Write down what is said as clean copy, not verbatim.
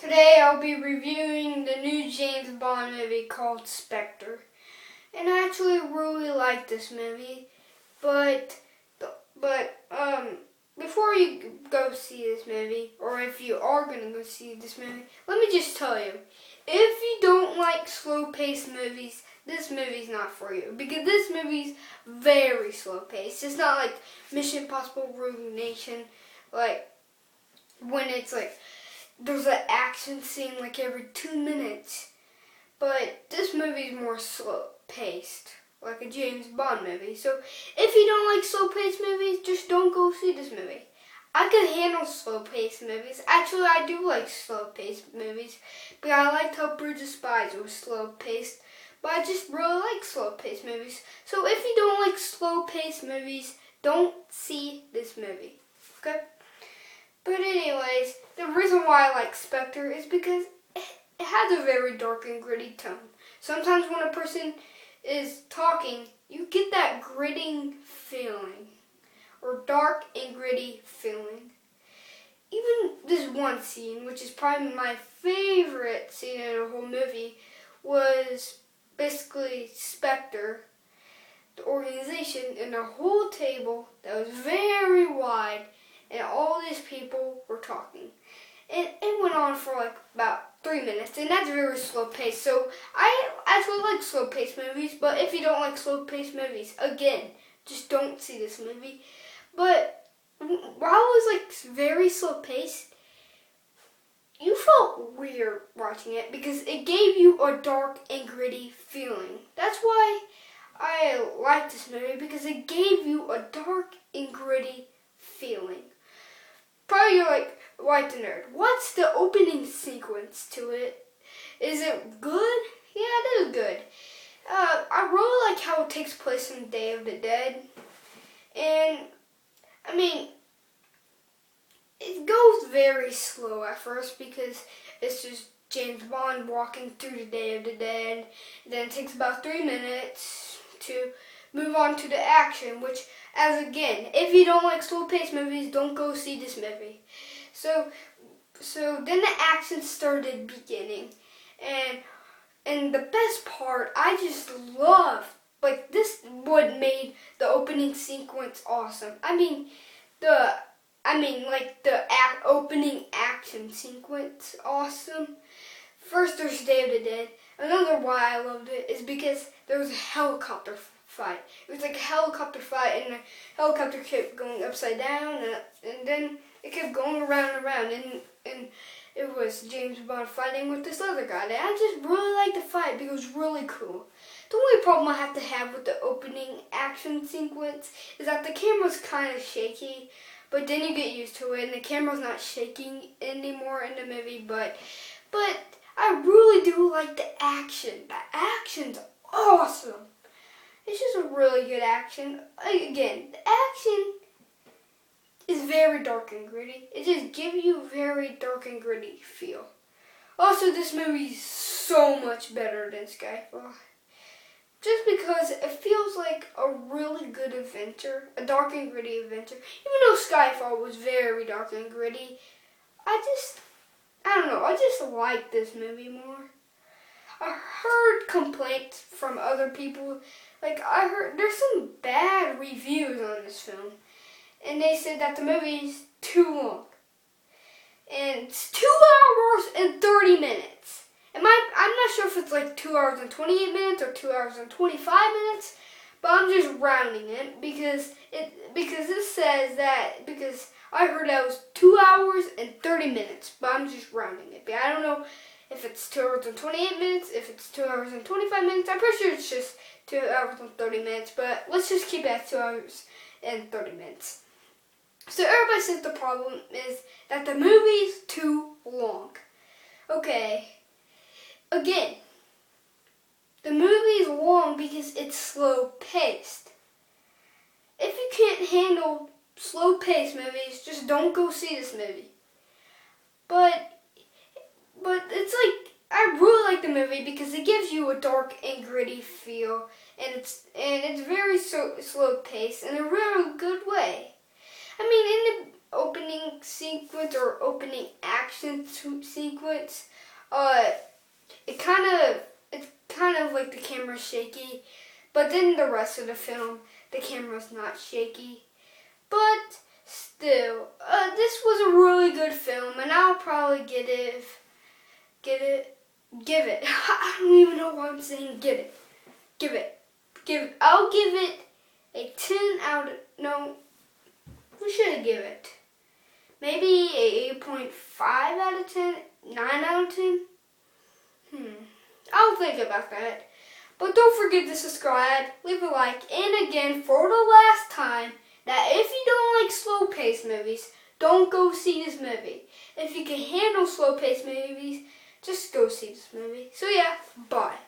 Today I'll be reviewing the new James Bond movie called Spectre. And I actually really like this movie, but before you go see this movie, or if you are going to go see this movie, let me just tell you, if you don't like slow-paced movies, this movie's not for you. Because this movie's very slow-paced. It's not like Mission Impossible Rogue Nation, like when it's like there's an action scene like every 2 minutes. But this movie is more slow-paced, like a James Bond movie. So if you don't like slow-paced movies, just don't go see this movie. I can handle slow-paced movies. Actually, I do like slow-paced movies, but I liked how Bridge of Spies was slow-paced. But I just really like slow-paced movies. So if you don't like slow-paced movies, don't see this movie. Okay? But anyways, the reason why I like Spectre is because it has a very dark and gritty tone. Sometimes when a person is talking, you get that gritting feeling, or dark and gritty feeling. Even this one scene, which is probably my favorite scene in the whole movie, was basically Spectre, the organization, and a whole table that was very wide, and all these people were talking. And it went on for like about 3 minutes, and that's very slow paced. So I actually like slow paced movies, but if you don't like slow paced movies, again, just don't see this movie. But while it was like very slow paced, you felt weird watching it because it gave you a dark and gritty feeling. That's why I like this movie, because it gave you a dark and gritty feeling. Probably you're like the nerd. What's the opening sequence to it? Is it good? Yeah, it is good. I really like how it takes place in Day of the Dead. And, I mean, it goes very slow at first because it's just James Bond walking through the Day of the Dead. And then it takes about 3 minutes to move on to the action, which, as again, if you don't like slow-paced movies, don't go see this movie. So then the action started beginning, and the best part, I just loved, like, this what made the opening sequence awesome. The opening action sequence awesome. First, there's Day of the Dead. Another why I loved it is because there was a helicopter fight. It was like a helicopter fight, and the helicopter kept going upside down, and then it kept going around and around, and it was James Bond fighting with this other guy. And I just really liked the fight because it was really cool. The only problem I have with the opening action sequence is that the camera's kind of shaky, but then you get used to it, and the camera's not shaking anymore in the movie, but I really do like the action. The action's awesome. It's just a really good action. Again, the action is very dark and gritty. It just gives you a very dark and gritty feel. Also, this movie is so much better than Skyfall. Just because it feels like a really good adventure, a dark and gritty adventure. Even though Skyfall was very dark and gritty, I don't know, I just like this movie more. I heard complaints from other people. Like, I heard there's some bad reviews on this film. And they said that the movie's too long. And it's 2 hours and 30 minutes. I'm not sure if it's like 2 hours and 28 minutes or 2 hours and 25 minutes. But I'm just rounding it because it says that, because I heard that it was 2 hours and 30 minutes. But I'm just rounding it. But I don't know if it's 2 hours and 28 minutes, if it's 2 hours and 25 minutes. I'm pretty sure it's just 2 hours and 30 minutes, but let's just keep it at 2 hours and 30 minutes. So everybody says the problem is that the movie's too long. Okay, again, the movie is long because it's slow-paced. If you can't handle slow-paced movies, just don't go see this movie. But it's like, I really like the movie because it gives you a dark and gritty feel, and it's very slow paced in a really good way. opening sequence or opening action sequence, it's kind of like the camera's shaky, but then the rest of the film, the camera's not shaky. But still, this was a really good film, and I'll probably give it. I don't even know why I'm saying give it. I'll give it a 10 out of, no, we should give it maybe a 8.5 out of 10, 9 out of 10. I'll think about that. But don't forget to subscribe, leave a like, and again, for the last time, that if you don't like slow-paced movies, don't go see this movie. If you can handle slow-paced movies, just go see this movie. So yeah, bye.